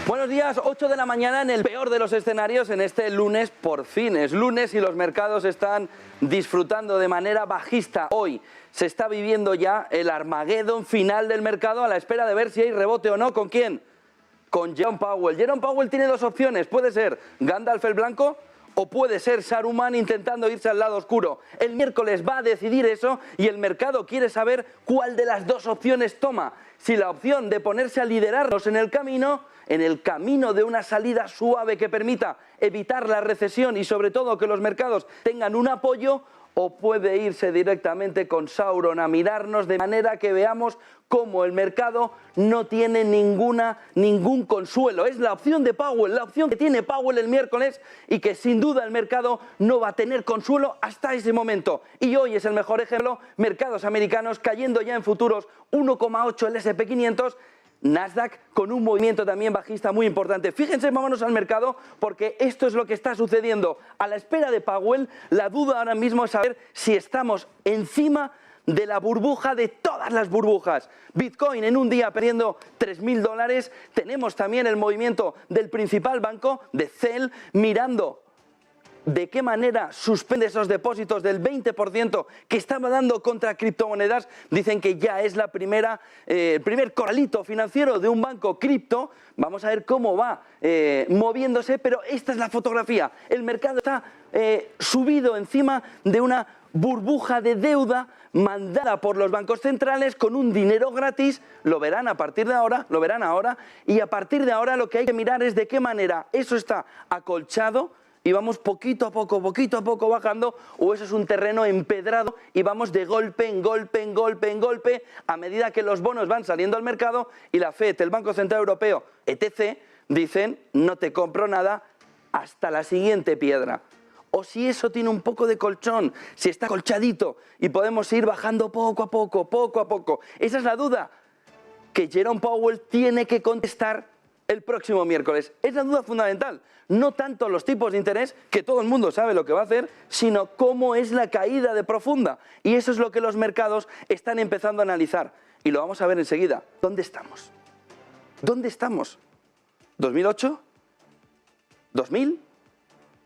Buenos días, 8 de la mañana en el peor de los escenarios en este lunes, por fin es lunes y los mercados están disfrutando de manera bajista. Hoy se está viviendo ya el Armagedón final del mercado a la espera de ver si hay rebote o no. ¿Con quién? Con Jerome Powell. Jerome Powell tiene dos opciones, puede ser Gandalf el Blanco o puede ser Saruman intentando irse al lado oscuro. El miércoles va a decidir eso y el mercado quiere saber cuál de las dos opciones toma. Si la opción de ponerse a liderarnos en el camino de una salida suave que permita evitar la recesión y sobre todo que los mercados tengan un apoyo, o puede irse directamente con Sauron a mirarnos de manera que veamos cómo el mercado no tiene ningún consuelo. Es la opción de Powell, la opción que tiene Powell el miércoles y que sin duda el mercado no va a tener consuelo hasta ese momento. Y hoy es el mejor ejemplo, mercados americanos cayendo ya en futuros 1,8 el S&P 500, Nasdaq con un movimiento también bajista muy importante. Fíjense, vámonos al mercado porque esto es lo que está sucediendo. A la espera de Powell, la duda ahora mismo es saber si estamos encima de la burbuja de todas las burbujas. Bitcoin en un día perdiendo $3.000. Tenemos también el movimiento del principal banco, de Zelle, mirando de qué manera suspende esos depósitos del 20% que estaba dando contra criptomonedas. Dicen que ya es el primer corralito financiero de un banco cripto. Vamos a ver cómo va moviéndose, pero esta es la fotografía. El mercado está subido encima de una burbuja de deuda mandada por los bancos centrales con un dinero gratis. Lo verán a partir de ahora, lo verán ahora, y a partir de ahora lo que hay que mirar es de qué manera eso está acolchado y vamos poquito a poco bajando, o eso es un terreno empedrado y vamos de golpe en golpe a medida que los bonos van saliendo al mercado y la FED, el Banco Central Europeo, etc., dicen no te compro nada hasta la siguiente piedra. O si eso tiene un poco de colchón, si está colchadito y podemos ir bajando poco a poco. Esa es la duda que Jerome Powell tiene que contestar el próximo miércoles. Es la duda fundamental. No tanto los tipos de interés, que todo el mundo sabe lo que va a hacer, sino cómo es la caída de profunda. Y eso es lo que los mercados están empezando a analizar. Y lo vamos a ver enseguida. ¿Dónde estamos? ¿Dónde estamos? ¿2008? ¿2000?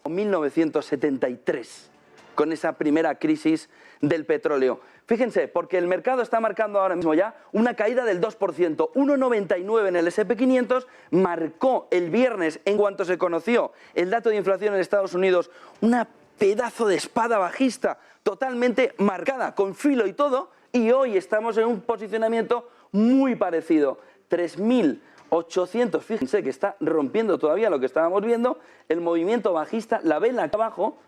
¿O 1973? Con esa primera crisis del petróleo. Fíjense, porque el mercado está marcando ahora mismo ya una caída del 2%, 1,99 en el S&P 500, marcó el viernes, en cuanto se conoció el dato de inflación en Estados Unidos, una pedazo de espada bajista totalmente marcada, con filo y todo, y hoy estamos en un posicionamiento muy parecido, 3.800, fíjense que está rompiendo todavía lo que estábamos viendo, el movimiento bajista, la vela acá abajo,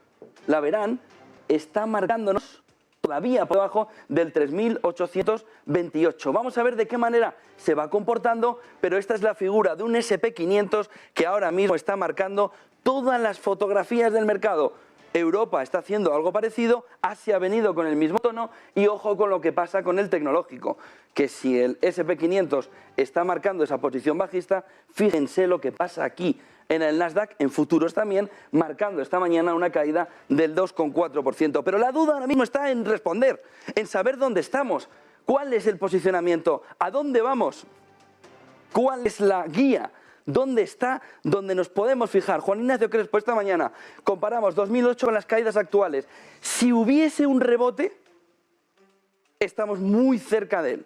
la verán, está marcándonos todavía por debajo del 3.828. Vamos a ver de qué manera se va comportando, pero esta es la figura de un S&P 500 que ahora mismo está marcando todas las fotografías del mercado. Europa está haciendo algo parecido, Asia ha venido con el mismo tono y ojo con lo que pasa con el tecnológico, que si el S&P 500 está marcando esa posición bajista, fíjense lo que pasa aquí en el Nasdaq, en futuros también, marcando esta mañana una caída del 2,4%. Pero la duda ahora mismo está en responder, en saber dónde estamos, cuál es el posicionamiento, a dónde vamos, cuál es la guía. ¿Dónde está? ¿Dónde nos podemos fijar? Juan Ignacio Crespo, esta mañana comparamos 2008 con las caídas actuales. Si hubiese un rebote, estamos muy cerca de él.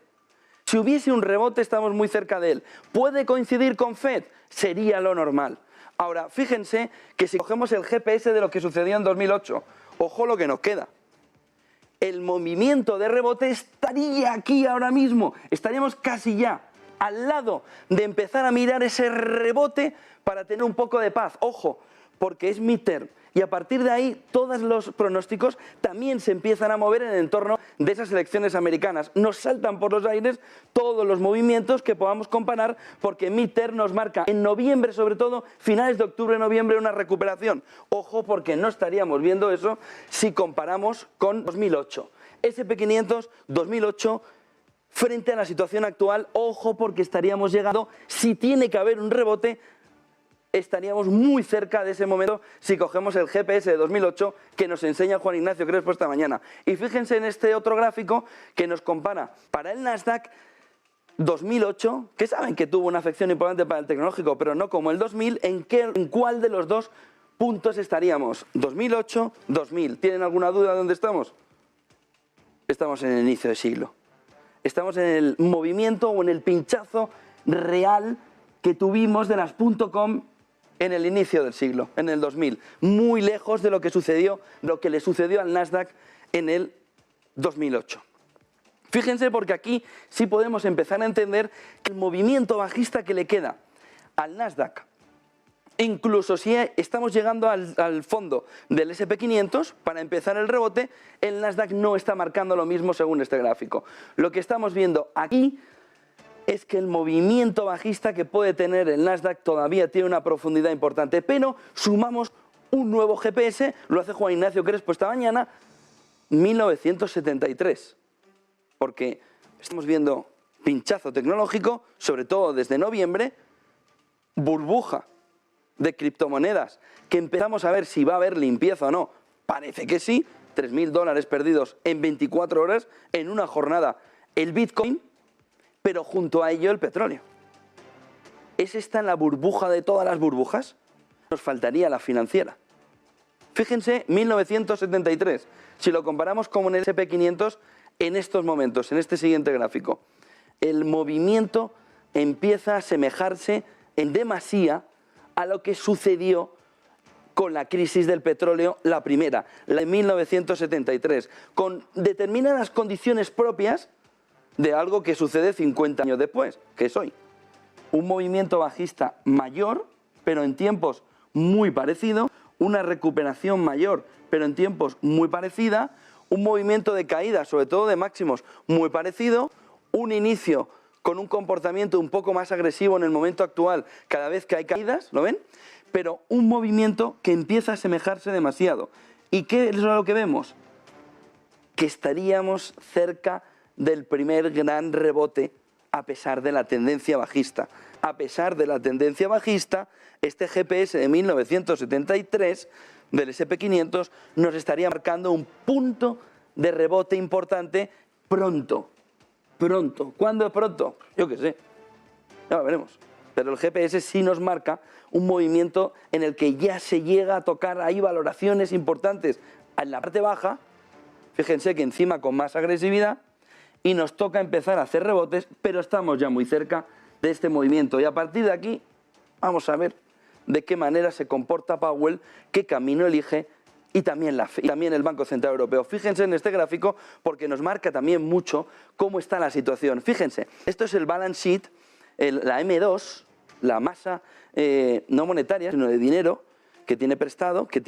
Si hubiese un rebote, estamos muy cerca de él. ¿Puede coincidir con FED? Sería lo normal. Ahora, fíjense que si cogemos el GPS de lo que sucedió en 2008, ojo lo que nos queda. El movimiento de rebote estaría aquí ahora mismo. Estaríamos casi ya al lado de empezar a mirar ese rebote para tener un poco de paz. Ojo, porque es midterm. Y a partir de ahí, todos los pronósticos también se empiezan a mover en el entorno de esas elecciones americanas. Nos saltan por los aires todos los movimientos que podamos comparar, porque midterm nos marca en noviembre, sobre todo, finales de octubre, noviembre, una recuperación. Ojo, porque no estaríamos viendo eso si comparamos con 2008. S&P 500, 2008... Frente a la situación actual, ojo porque estaríamos llegando, si tiene que haber un rebote, estaríamos muy cerca de ese momento si cogemos el GPS de 2008 que nos enseña Juan Ignacio Crespo esta mañana. Y fíjense en este otro gráfico que nos compara para el Nasdaq 2008, que saben que tuvo una afección importante para el tecnológico, pero no como el 2000, ¿en cuál de los dos puntos estaríamos? 2008, 2000. ¿Tienen alguna duda de dónde estamos? Estamos en el inicio del siglo. Estamos en el movimiento o en el pinchazo real que tuvimos de las .com en el inicio del siglo, en el 2000. Muy lejos de lo que sucedió, lo que le sucedió al Nasdaq en el 2008. Fíjense, porque aquí sí podemos empezar a entender que el movimiento bajista que le queda al Nasdaq, incluso si estamos llegando al fondo del S&P 500, para empezar el rebote, el Nasdaq no está marcando lo mismo según este gráfico. Lo que estamos viendo aquí es que el movimiento bajista que puede tener el Nasdaq todavía tiene una profundidad importante, pero sumamos un nuevo GPS, lo hace Juan Ignacio Crespo esta mañana, 1973. Porque estamos viendo pinchazo tecnológico, sobre todo desde noviembre, burbuja de criptomonedas, que empezamos a ver si va a haber limpieza o no. Parece que sí, $3.000 perdidos en 24 horas, en una jornada el Bitcoin, pero junto a ello el petróleo. ¿Es esta la burbuja de todas las burbujas? Nos faltaría la financiera. Fíjense, 1973, si lo comparamos con el S&P 500, en estos momentos, en este siguiente gráfico, el movimiento empieza a asemejarse en demasía a lo que sucedió con la crisis del petróleo, la primera, la de 1973, con determinadas condiciones propias de algo que sucede 50 años después, que es hoy. Un movimiento bajista mayor, pero en tiempos muy parecidos, una recuperación mayor, pero en tiempos muy parecida, un movimiento de caída, sobre todo de máximos, muy parecido, un inicio con un comportamiento un poco más agresivo en el momento actual, cada vez que hay caídas, ¿lo ven? Pero un movimiento que empieza a asemejarse demasiado. ¿Y qué es lo que vemos? Que estaríamos cerca del primer gran rebote a pesar de la tendencia bajista. A pesar de la tendencia bajista, este GPS de 1973 del S&P 500 nos estaría marcando un punto de rebote importante pronto. Pronto. ¿Cuándo es pronto? Yo qué sé. Ya lo veremos. Pero el GPS sí nos marca un movimiento en el que ya se llega a tocar ahí valoraciones importantes en la parte baja. Fíjense que encima con más agresividad, y nos toca empezar a hacer rebotes, pero estamos ya muy cerca de este movimiento. Y a partir de aquí vamos a ver de qué manera se comporta Powell, qué camino elige, y también el Banco Central Europeo. Fíjense en este gráfico porque nos marca también mucho cómo está la situación. Fíjense, esto es el balance sheet, la M2, la masa no monetaria, sino de dinero que tiene prestado, que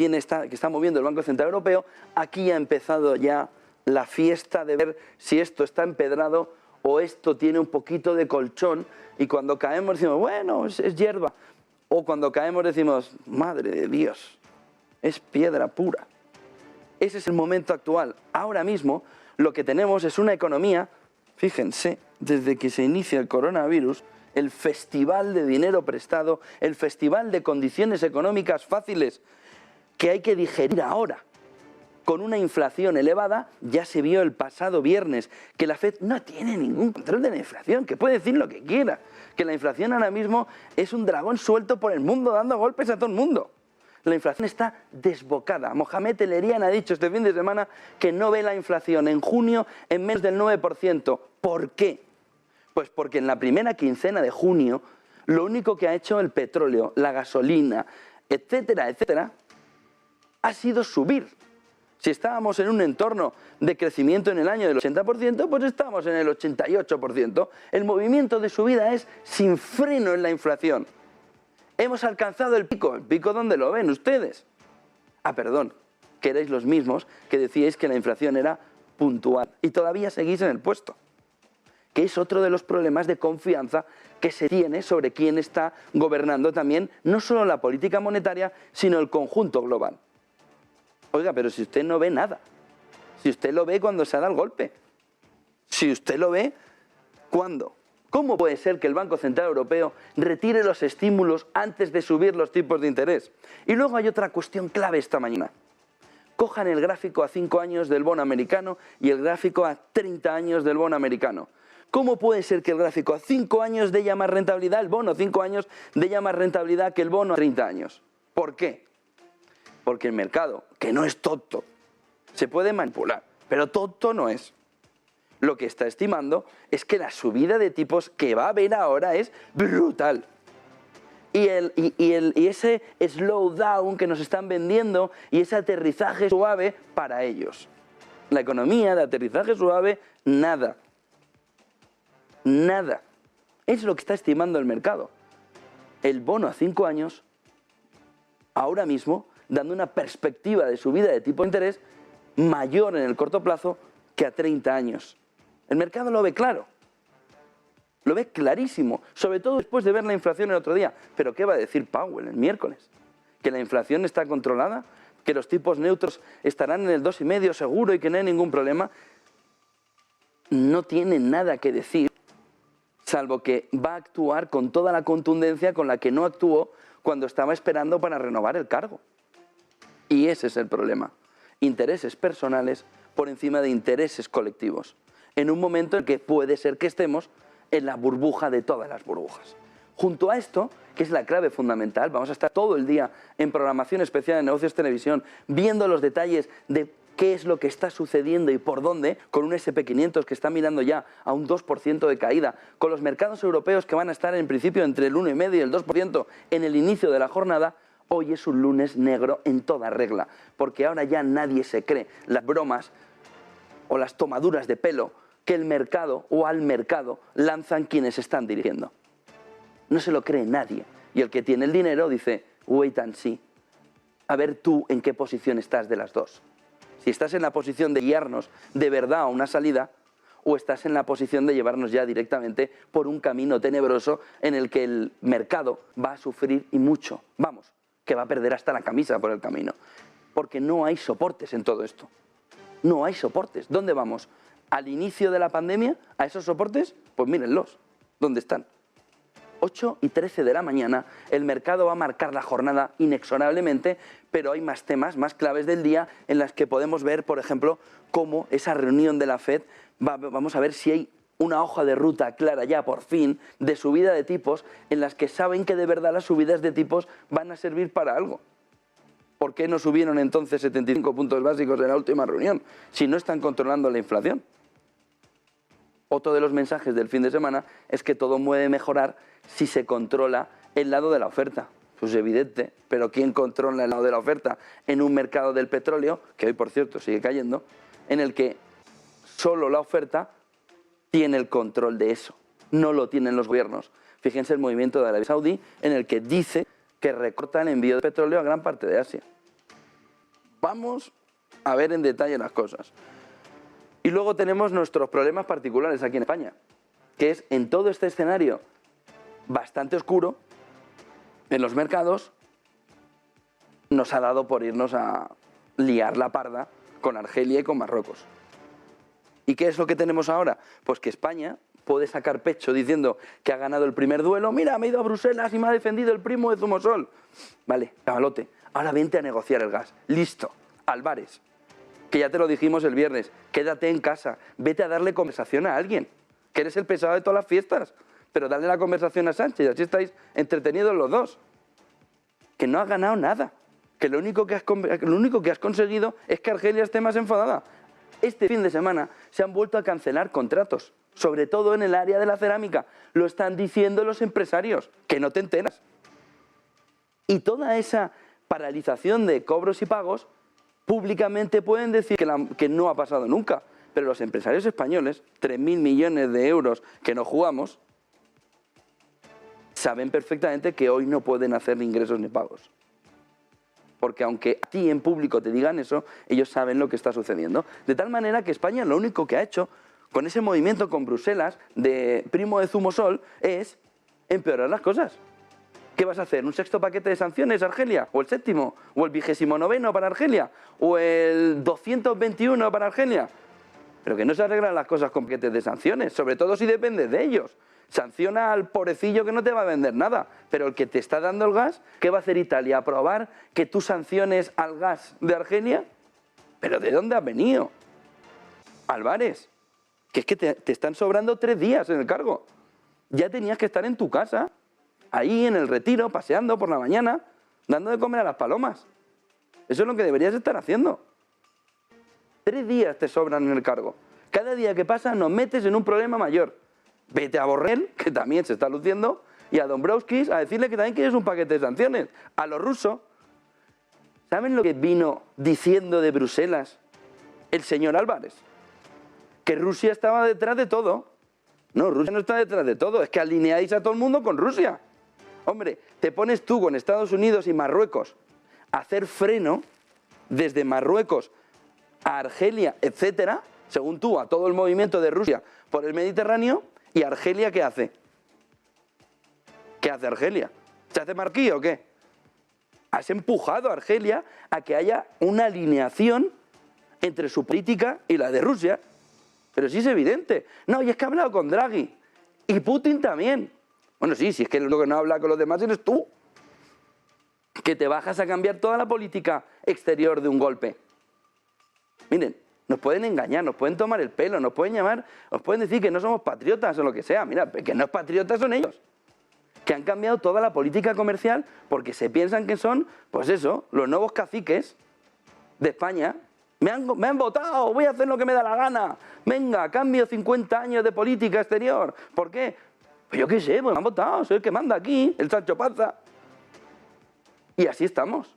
está moviendo el Banco Central Europeo. Aquí ha empezado ya la fiesta de ver si esto está empedrado o esto tiene un poquito de colchón, y cuando caemos decimos, bueno, es hierba. O cuando caemos decimos, madre de Dios, es piedra pura. Ese es el momento actual. Ahora mismo lo que tenemos es una economía, fíjense, desde que se inicia el coronavirus, el festival de dinero prestado, el festival de condiciones económicas fáciles que hay que digerir ahora. Con una inflación elevada, ya se vio el pasado viernes que la FED no tiene ningún control de la inflación, que puede decir lo que quiera, que la inflación ahora mismo es un dragón suelto por el mundo dando golpes a todo el mundo. La inflación está desbocada. Mohamed El-Erian ha dicho este fin de semana que no ve la inflación en junio en menos del 9%. ¿Por qué? Pues porque en la primera quincena de junio lo único que ha hecho el petróleo, la gasolina, etcétera, etcétera, ha sido subir. Si estábamos en un entorno de crecimiento en el año del 80%, pues estamos en el 88%. El movimiento de subida es sin freno en la inflación. Hemos alcanzado el pico. ¿El pico dónde lo ven ustedes? Ah, perdón, que erais los mismos que decíais que la inflación era puntual. Y todavía seguís en el puesto. Que es otro de los problemas de confianza que se tiene sobre quién está gobernando también, no solo la política monetaria, sino el conjunto global. Oiga, pero si usted no ve nada, si usted lo ve cuando se da el golpe, si usted lo ve, ¿cuándo? ¿Cómo puede ser que el Banco Central Europeo retire los estímulos antes de subir los tipos de interés? Y luego hay otra cuestión clave esta mañana. Cojan el gráfico a 5 años del bono americano y el gráfico a 30 años del bono americano. ¿Cómo puede ser que el gráfico a 5 años dé ya más rentabilidad, el bono a 5 años dé ya más rentabilidad que el bono a 30 años? ¿Por qué? Porque el mercado, que no es tonto, se puede manipular, pero tonto no es. Lo que está estimando es que la subida de tipos que va a haber ahora es brutal. Y ese slowdown que nos están vendiendo y ese aterrizaje suave para ellos. La economía de aterrizaje suave, nada. Nada. Es lo que está estimando el mercado. El bono a 5 años, ahora mismo, dando una perspectiva de subida de tipo de interés mayor en el corto plazo que a 30 años. El mercado lo ve claro. Lo ve clarísimo, sobre todo después de ver la inflación el otro día. ¿Pero qué va a decir Powell el miércoles? ¿Que la inflación está controlada? ¿Que los tipos neutros estarán en el 2,5 seguro y que no hay ningún problema? No tiene nada que decir, salvo que va a actuar con toda la contundencia con la que no actuó cuando estaba esperando para renovar el cargo. Y ese es el problema. Intereses personales por encima de intereses colectivos. En un momento en que puede ser que estemos en la burbuja de todas las burbujas. Junto a esto, que es la clave fundamental, vamos a estar todo el día en programación especial de Negocios Televisión, viendo los detalles de qué es lo que está sucediendo y por dónde, con un SP500 que está mirando ya a un 2% de caída, con los mercados europeos que van a estar en principio entre el 1,5 y el 2% en el inicio de la jornada. Hoy es un lunes negro en toda regla, porque ahora ya nadie se cree las bromas o las tomaduras de pelo que el mercado o al mercado lanzan quienes están dirigiendo. No se lo cree nadie. Y el que tiene el dinero dice, wait and see. A ver tú en qué posición estás de las dos. Si estás en la posición de guiarnos de verdad a una salida, o estás en la posición de llevarnos ya directamente por un camino tenebroso en el que el mercado va a sufrir y mucho. Vamos, que va a perder hasta la camisa por el camino. Porque no hay soportes en todo esto. No hay soportes. ¿Dónde vamos? ¿Al inicio de la pandemia? ¿A esos soportes? Pues mírenlos. ¿Dónde están? 8:13 de la mañana, el mercado va a marcar la jornada inexorablemente, pero hay más temas, más claves del día en las que podemos ver, por ejemplo, cómo esa reunión de la FED, vamos a ver si hay una hoja de ruta clara ya por fin de subida de tipos en las que saben que de verdad las subidas de tipos van a servir para algo. ¿Por qué no subieron entonces 75 puntos básicos en la última reunión si no están controlando la inflación? Otro de los mensajes del fin de semana es que todo puede mejorar si se controla el lado de la oferta. Pues es evidente, pero ¿quién controla el lado de la oferta en un mercado del petróleo, que hoy por cierto sigue cayendo, en el que solo la oferta tiene el control de eso, no lo tienen los gobiernos? Fíjense el movimiento de Arabia Saudí en el que dice que recorta el envío de petróleo a gran parte de Asia. Vamos a ver en detalle las cosas. Y luego tenemos nuestros problemas particulares aquí en España, que es en todo este escenario bastante oscuro, en los mercados, nos ha dado por irnos a liar la parda con Argelia y con Marruecos. ¿Y qué es lo que tenemos ahora? Pues que España puede sacar pecho diciendo que ha ganado el primer duelo. Mira, me he ido a Bruselas y me ha defendido el primo de Zumosol. Vale, chavalote, ahora vente a negociar el gas. Listo, Álvarez. Que ya te lo dijimos el viernes, quédate en casa, vete a darle conversación a alguien, que eres el pesado de todas las fiestas, pero dale la conversación a Sánchez, así estáis entretenidos los dos. Que no has ganado nada, que lo único que has conseguido es que Argelia esté más enfadada. Este fin de semana se han vuelto a cancelar contratos, sobre todo en el área de la cerámica, lo están diciendo los empresarios, que no te enteras. Y toda esa paralización de cobros y pagos, públicamente pueden decir que no ha pasado nunca, pero los empresarios españoles, 3.000 millones de euros que no jugamos, saben perfectamente que hoy no pueden hacer ni ingresos ni pagos. Porque aunque a ti en público te digan eso, ellos saben lo que está sucediendo. De tal manera que España lo único que ha hecho con ese movimiento con Bruselas de primo de Zumosol es empeorar las cosas. ¿Qué vas a hacer? ¿Un sexto paquete de sanciones, Argelia? ¿O el séptimo? ¿O el 29º para Argelia? ¿O el 221 para Argelia? Pero que no se arreglan las cosas con paquetes de sanciones, sobre todo si depende de ellos. Sanciona al pobrecillo que no te va a vender nada, pero el que te está dando el gas, ¿qué va a hacer Italia? ¿Aprobar que tú sanciones al gas de Argelia? ¿Pero de dónde has venido? Álvarez, que es que te están sobrando 3 días en el cargo. Ya tenías que estar en tu casa, ahí en el Retiro, paseando por la mañana, dando de comer a las palomas. Eso es lo que deberías estar haciendo. 3 días te sobran en el cargo. Cada día que pasa nos metes en un problema mayor. Vete a Borrell, que también se está luciendo, y a Dombrovskis a decirle que también quieres un paquete de sanciones. A los rusos. ¿Saben lo que vino diciendo de Bruselas el señor Álvarez? Que Rusia estaba detrás de todo. No, Rusia no está detrás de todo, es que alineáis a todo el mundo con Rusia. Hombre, te pones tú con Estados Unidos y Marruecos a hacer freno desde Marruecos a Argelia, etcétera, según tú, a todo el movimiento de Rusia por el Mediterráneo, ¿y Argelia qué hace? ¿Qué hace Argelia? ¿Se hace marquillo o qué? Has empujado a Argelia a que haya una alineación entre su política y la de Rusia. Pero sí es evidente. No, y es que ha hablado con Draghi. Y Putin también. Bueno, sí, si es que lo que no habla con los demás eres tú. Que te bajas a cambiar toda la política exterior de un golpe. Miren, nos pueden engañar, nos pueden tomar el pelo, nos pueden llamar, nos pueden decir que no somos patriotas o lo que sea. Mira, que no es patriotas son ellos. Que han cambiado toda la política comercial porque se piensan que son, pues eso, los nuevos caciques de España. Me han votado, voy a hacer lo que me da la gana. Venga, cambio 50 años de política exterior. ¿Por qué? Pues yo qué sé, pues me han votado, soy el que manda aquí, el Sancho Panza. Y así estamos.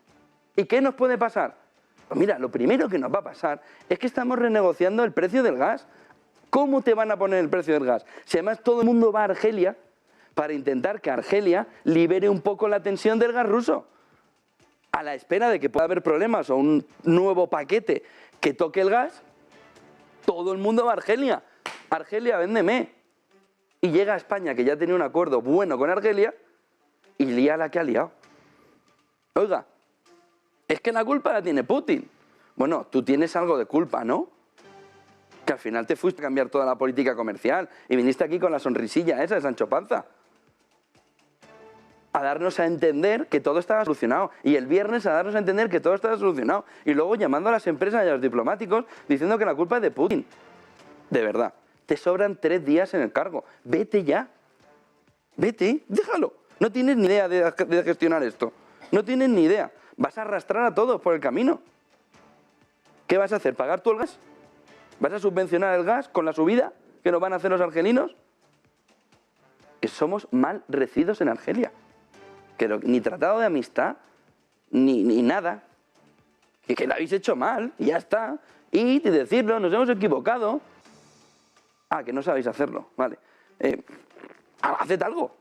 ¿Y qué nos puede pasar? Pues mira, lo primero que nos va a pasar es que estamos renegociando el precio del gas. ¿Cómo te van a poner el precio del gas? Si además todo el mundo va a Argelia para intentar que Argelia libere un poco la tensión del gas ruso. A la espera de que pueda haber problemas o un nuevo paquete que toque el gas, todo el mundo va a Argelia. Argelia, véndeme. Y llega a España, que ya tenía un acuerdo bueno con Argelia, y lía la que ha liado. Oiga, es que la culpa la tiene Putin. Bueno, tú tienes algo de culpa, ¿no? Que al final te fuiste a cambiar toda la política comercial y viniste aquí con la sonrisilla esa de Sancho Panza. A darnos a entender que todo estaba solucionado. Y el viernes a darnos a entender que todo estaba solucionado. Y luego llamando a las empresas y a los diplomáticos diciendo que la culpa es de Putin. De verdad, te sobran 3 días en el cargo. Vete ya. Vete, déjalo. No tienes ni idea de gestionar esto. No tienes ni idea. Vas a arrastrar a todos por el camino. ¿Qué vas a hacer? ¿Pagar tú el gas? ¿Vas a subvencionar el gas con la subida que nos van a hacer los argelinos? Que somos mal recibidos en Argelia. Que ni tratado de amistad, ni nada. Que lo habéis hecho mal, y ya está. Y decirlo, nos hemos equivocado. Ah, que no sabéis hacerlo, vale. Haced algo.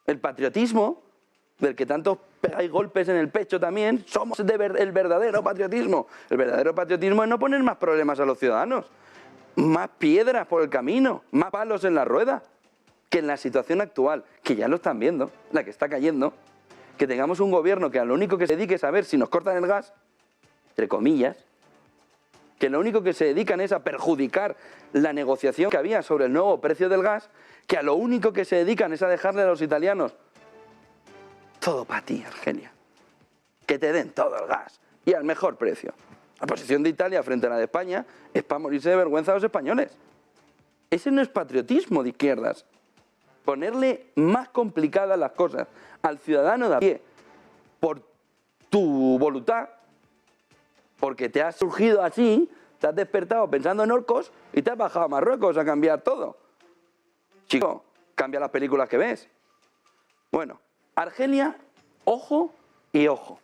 El patriotismo, del que tanto pegáis golpes en el pecho también, somos el verdadero patriotismo. El verdadero patriotismo es no poner más problemas a los ciudadanos. Más piedras por el camino, más palos en la rueda. Que en la situación actual, que ya lo están viendo, la que está cayendo, que tengamos un gobierno que a lo único que se dedique es a ver si nos cortan el gas, entre comillas, que lo único que se dedican es a perjudicar la negociación que había sobre el nuevo precio del gas, que a lo único que se dedican es a dejarle a los italianos todo para ti, Argelia, que te den todo el gas y al mejor precio. La posición de Italia frente a la de España es para morirse de vergüenza a los españoles. Ese no es patriotismo de izquierdas. Ponerle más complicadas las cosas al ciudadano de a pie por tu voluntad, porque te has surgido así, te has despertado pensando en orcos y te has bajado a Marruecos a cambiar todo. Chico, cambia las películas que ves. Bueno, Argelia, ojo y ojo.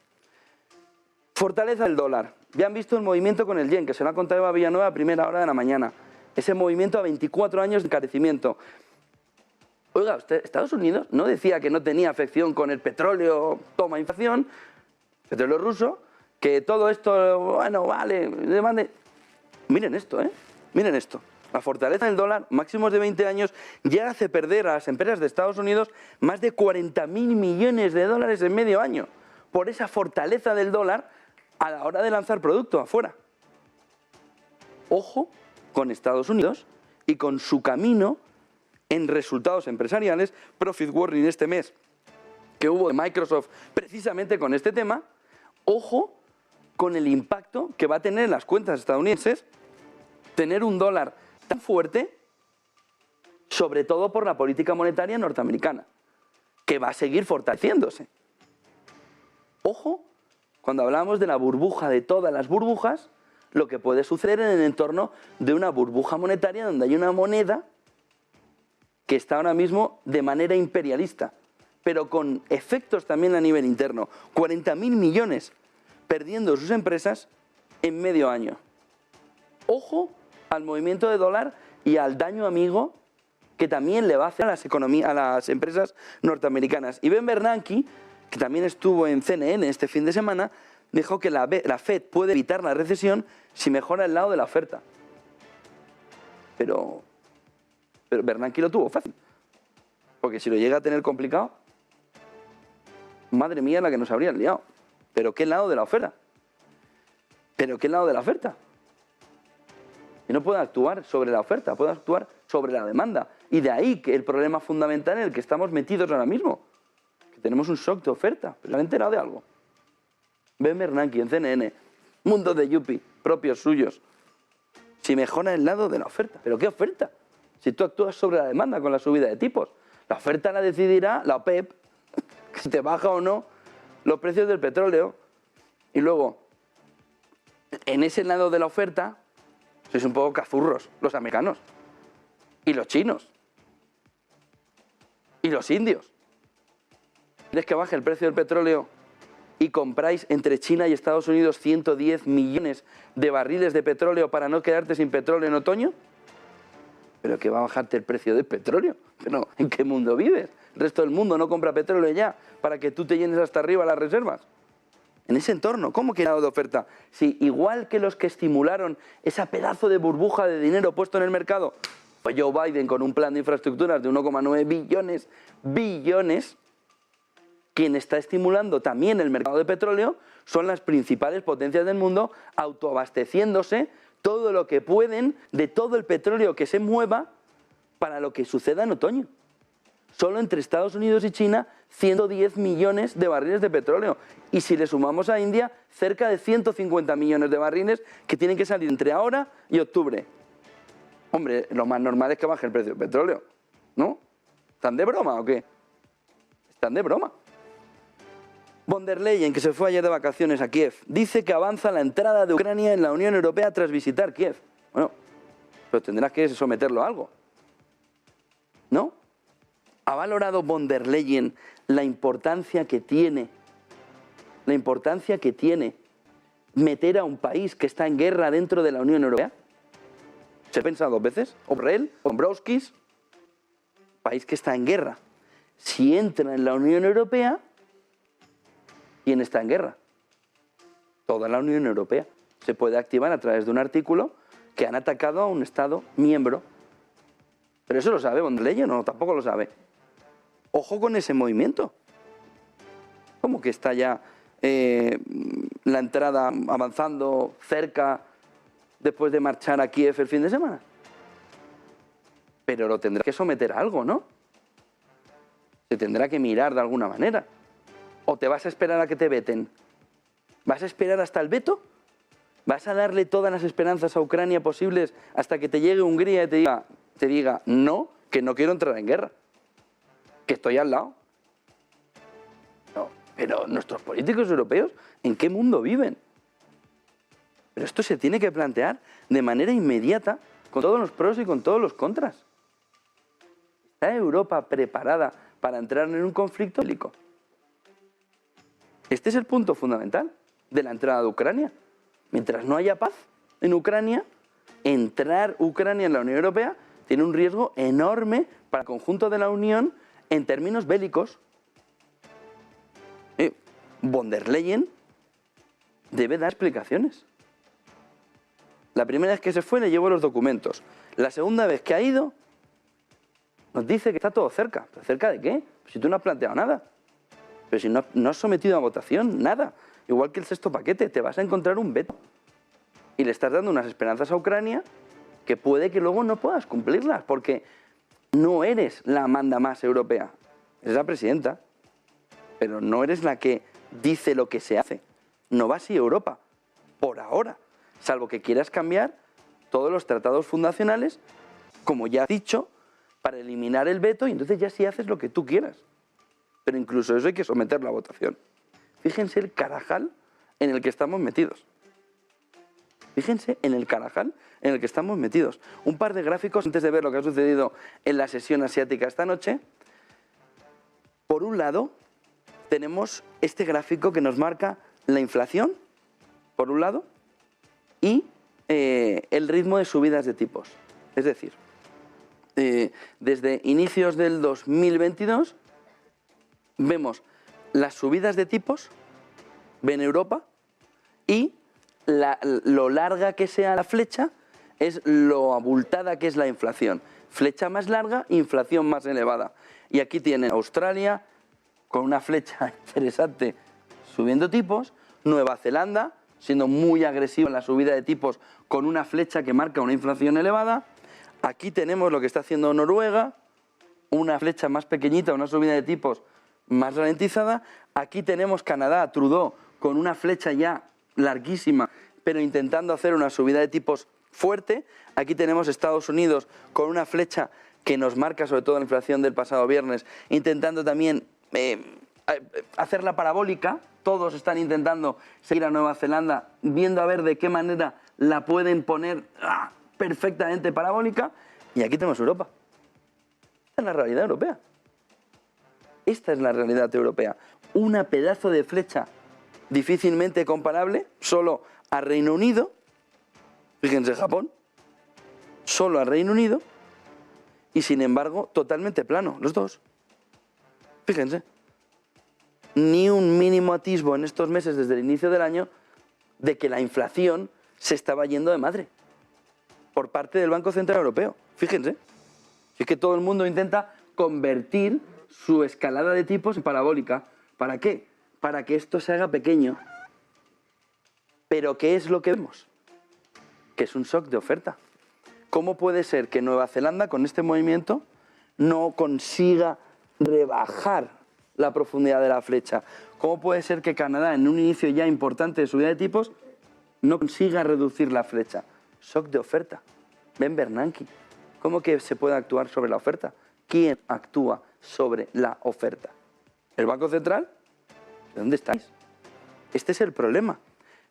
Fortaleza del dólar. Ya han visto el movimiento con el yen, que se lo ha contado Eva Villanueva a primera hora de la mañana. Ese movimiento a 24 años de encarecimiento. Oiga, usted, Estados Unidos no decía que no tenía afección con el petróleo, toma inflación, petróleo ruso, que todo esto, bueno, vale, demande. Miren esto, miren esto. La fortaleza del dólar, máximos de 20 años, ya hace perder a las empresas de Estados Unidos más de 40.000 millones de dólares en medio año, por esa fortaleza del dólar a la hora de lanzar producto afuera. Ojo con Estados Unidos y con su camino en resultados empresariales. Profit warning este mes que hubo de Microsoft precisamente con este tema. Ojo con el impacto que va a tener en las cuentas estadounidenses tener un dólar tan fuerte, sobre todo por la política monetaria norteamericana, que va a seguir fortaleciéndose. Ojo, cuando hablamos de la burbuja de todas las burbujas, lo que puede suceder en el entorno de una burbuja monetaria donde hay una moneda que está ahora mismo de manera imperialista, pero con efectos también a nivel interno. 40.000 millones perdiendo sus empresas en medio año. Ojo al movimiento de dólar y al daño amigo que también le va a hacer a las empresas norteamericanas. Y Ben Bernanke, que también estuvo en CNN este fin de semana, dijo que la Fed puede evitar la recesión si mejora el lado de la oferta. Pero Bernanke lo tuvo fácil. Porque si lo llega a tener complicado, madre mía la que nos habrían liado. ¿Pero qué lado de la oferta? ¿Pero qué lado de la oferta? Y no puede actuar sobre la oferta, puede actuar sobre la demanda. Y de ahí que el problema fundamental en el que estamos metidos ahora mismo. Que tenemos un shock de oferta. ¿Pero han enterado de algo? Ben Bernanke en CNN, mundo de Yuppie, propios suyos. Si mejora el lado de la oferta. ¿Pero qué oferta? Si tú actúas sobre la demanda con la subida de tipos. La oferta la decidirá la OPEP, si te baja o no los precios del petróleo. Y luego, en ese lado de la oferta, sois un poco cazurros, los americanos. Y los chinos. Y los indios. ¿Quieres que baje el precio del petróleo y compráis entre China y Estados Unidos 110 millones de barriles de petróleo para no quedarte sin petróleo en otoño? ¿Pero que va a bajarte el precio del petróleo? ¿Pero en qué mundo vives? El resto del mundo no compra petróleo ya para que tú te llenes hasta arriba las reservas. En ese entorno, ¿cómo que lado de oferta? Si igual que los que estimularon esa pedazo de burbuja de dinero puesto en el mercado, pues Joe Biden con un plan de infraestructuras de 1,9 billones, quien está estimulando también el mercado de petróleo son las principales potencias del mundo autoabasteciéndose todo lo que pueden de todo el petróleo que se mueva para lo que suceda en otoño. Solo entre Estados Unidos y China 110 millones de barriles de petróleo. Y si le sumamos a India, cerca de 150 millones de barriles que tienen que salir entre ahora y octubre. Hombre, lo más normal es que baje el precio del petróleo, ¿no? ¿Están de broma o qué? Están de broma. Von der Leyen, que se fue ayer de vacaciones a Kiev, dice que avanza la entrada de Ucrania en la Unión Europea tras visitar Kiev. Bueno, pues tendrás que someterlo a algo, ¿no? ¿Ha valorado von der Leyen la importancia que tiene meter a un país que está en guerra dentro de la Unión Europea? ¿Se ha pensado dos veces? Borrell, Dombrovskis, país que está en guerra. Si entra en la Unión Europea, ¿quién está en guerra? Toda la Unión Europea. Se puede activar a través de un artículo que han atacado a un Estado miembro. Pero eso lo sabe von der Leyen, no, tampoco lo sabe. Ojo con ese movimiento. ¿Cómo que está ya la entrada avanzando cerca después de marchar a Kiev el fin de semana? Pero lo tendrá que someter a algo, ¿no? Se tendrá que mirar de alguna manera. ¿O te vas a esperar a que te veten? ¿Vas a esperar hasta el veto? ¿Vas a darle todas las esperanzas a Ucrania posibles hasta que te llegue Hungría y te diga no, que no quiero entrar en guerra? Que estoy al lado. No, pero nuestros políticos europeos, ¿en qué mundo viven? Pero esto se tiene que plantear de manera inmediata, con todos los pros y con todos los contras. ¿Está Europa preparada para entrar en un conflicto bélico? Este es el punto fundamental de la entrada de Ucrania. Mientras no haya paz en Ucrania, entrar Ucrania en la Unión Europea tiene un riesgo enorme para el conjunto de la Unión en términos bélicos. Von der Leyen debe dar explicaciones. La primera vez que se fue le llevó los documentos. La segunda vez que ha ido nos dice que está todo cerca. ¿Pero cerca de qué? Si tú no has planteado nada. Pero si no has sometido a votación nada. Igual que el sexto paquete, te vas a encontrar un veto. Y le estás dando unas esperanzas a Ucrania que puede que luego no puedas cumplirlas, porque no eres la manda más europea. Eres la presidenta, pero no eres la que dice lo que se hace. No va así Europa, por ahora. Salvo que quieras cambiar todos los tratados fundacionales como ya he dicho, para eliminar el veto y entonces ya sí haces lo que tú quieras. Pero incluso eso hay que someterlo a votación. Fíjense el carajal en el que estamos metidos. Fíjense en el carajal en el que estamos metidos. Un par de gráficos antes de ver lo que ha sucedido en la sesión asiática esta noche. Por un lado, tenemos este gráfico que nos marca la inflación, por un lado, y el ritmo de subidas de tipos. Es decir, desde inicios del 2022 vemos las subidas de tipos en Europa y lo larga que sea la flecha es lo abultada que es la inflación. Flecha más larga, inflación más elevada. Y aquí tienen Australia con una flecha interesante subiendo tipos, Nueva Zelanda siendo muy agresiva en la subida de tipos con una flecha que marca una inflación elevada. Aquí tenemos lo que está haciendo Noruega, una flecha más pequeñita, una subida de tipos más ralentizada. Aquí tenemos Canadá, Trudeau, con una flecha ya larguísima, pero intentando hacer una subida de tipos fuerte. Aquí tenemos Estados Unidos con una flecha que nos marca sobre todo la inflación del pasado viernes, intentando también hacerla parabólica. Todos están intentando seguir a Nueva Zelanda, viendo a ver de qué manera la pueden poner perfectamente parabólica. Y aquí tenemos Europa. Esta es la realidad europea. Esta es la realidad europea. Una pedazo de flecha difícilmente comparable solo a Reino Unido. Fíjense Japón. Solo a Reino Unido. Y sin embargo, totalmente plano, los dos. Fíjense. Ni un mínimo atisbo en estos meses desde el inicio del año de que la inflación se estaba yendo de madre por parte del Banco Central Europeo. Fíjense. Es que todo el mundo intenta convertir su escalada de tipos en parabólica. ¿Para qué? Para que esto se haga pequeño. Pero ¿qué es lo que vemos? Que es un shock de oferta. ¿Cómo puede ser que Nueva Zelanda con este movimiento no consiga rebajar la profundidad de la flecha? ¿Cómo puede ser que Canadá, en un inicio ya importante de subida de tipos, no consiga reducir la flecha? Shock de oferta. Ben Bernanke. ¿Cómo que se puede actuar sobre la oferta? ¿Quién actúa sobre la oferta? ¿El Banco Central? ¿De dónde estáis? Este es el problema.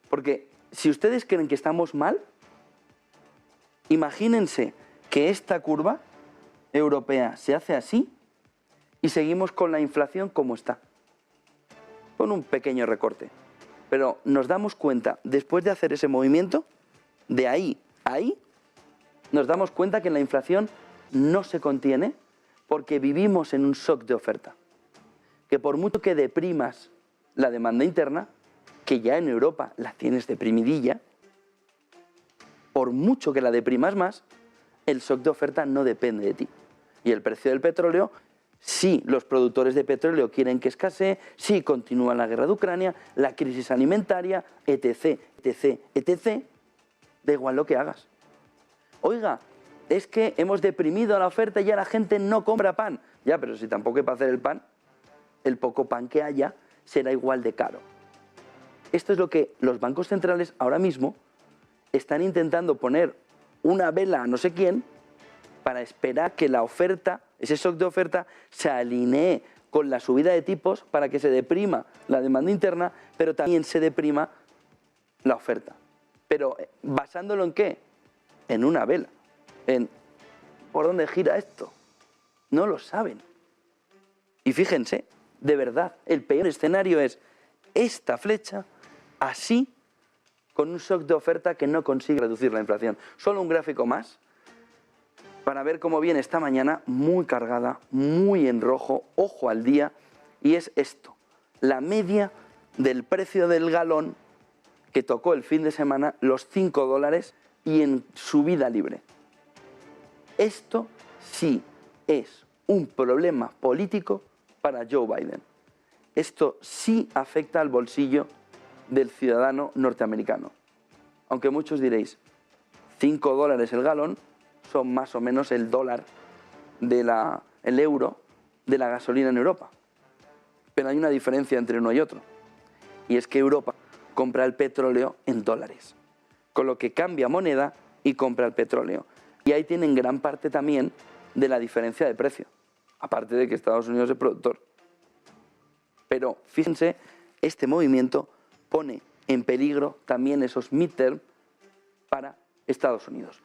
Porque si ustedes creen que estamos mal, imagínense que esta curva europea se hace así y seguimos con la inflación como está, con un pequeño recorte. Pero nos damos cuenta, después de hacer ese movimiento, de ahí a ahí, nos damos cuenta que la inflación no se contiene porque vivimos en un shock de oferta. Que por mucho que deprimas la demanda interna, que ya en Europa la tienes deprimidilla, por mucho que la deprimas más, el shock de oferta no depende de ti. Y el precio del petróleo, si los productores de petróleo quieren que escasee, si continúa la guerra de Ucrania, la crisis alimentaria, etc., etc., etc., da igual lo que hagas. Oiga, es que hemos deprimido la oferta y ya la gente no compra pan. Ya, pero si tampoco hay para hacer el pan, el poco pan que haya será igual de caro. Esto es lo que los bancos centrales ahora mismo están intentando poner una vela a no sé quién para esperar que la oferta, ese shock de oferta, se alinee con la subida de tipos para que se deprima la demanda interna, pero también se deprima la oferta. Pero ¿basándolo en qué? En una vela. En ¿por dónde gira esto? No lo saben. Y fíjense, de verdad, el peor escenario es esta flecha así, con un shock de oferta que no consigue reducir la inflación. Solo un gráfico más para ver cómo viene esta mañana, muy cargada, muy en rojo, ojo al día, y es esto, la media del precio del galón que tocó el fin de semana los 5 dólares y en subida libre. Esto sí es un problema político para Joe Biden. Esto sí afecta al bolsillo del ciudadano norteamericano. Aunque muchos diréis, 5 dólares el galón son más o menos el dólar el euro de la gasolina en Europa. Pero hay una diferencia entre uno y otro. Y es que Europa compra el petróleo en dólares, con lo que cambia moneda y compra el petróleo. Y ahí tienen gran parte también de la diferencia de precio, aparte de que Estados Unidos es productor. Pero fíjense, este movimiento pone en peligro también esos midterm para Estados Unidos.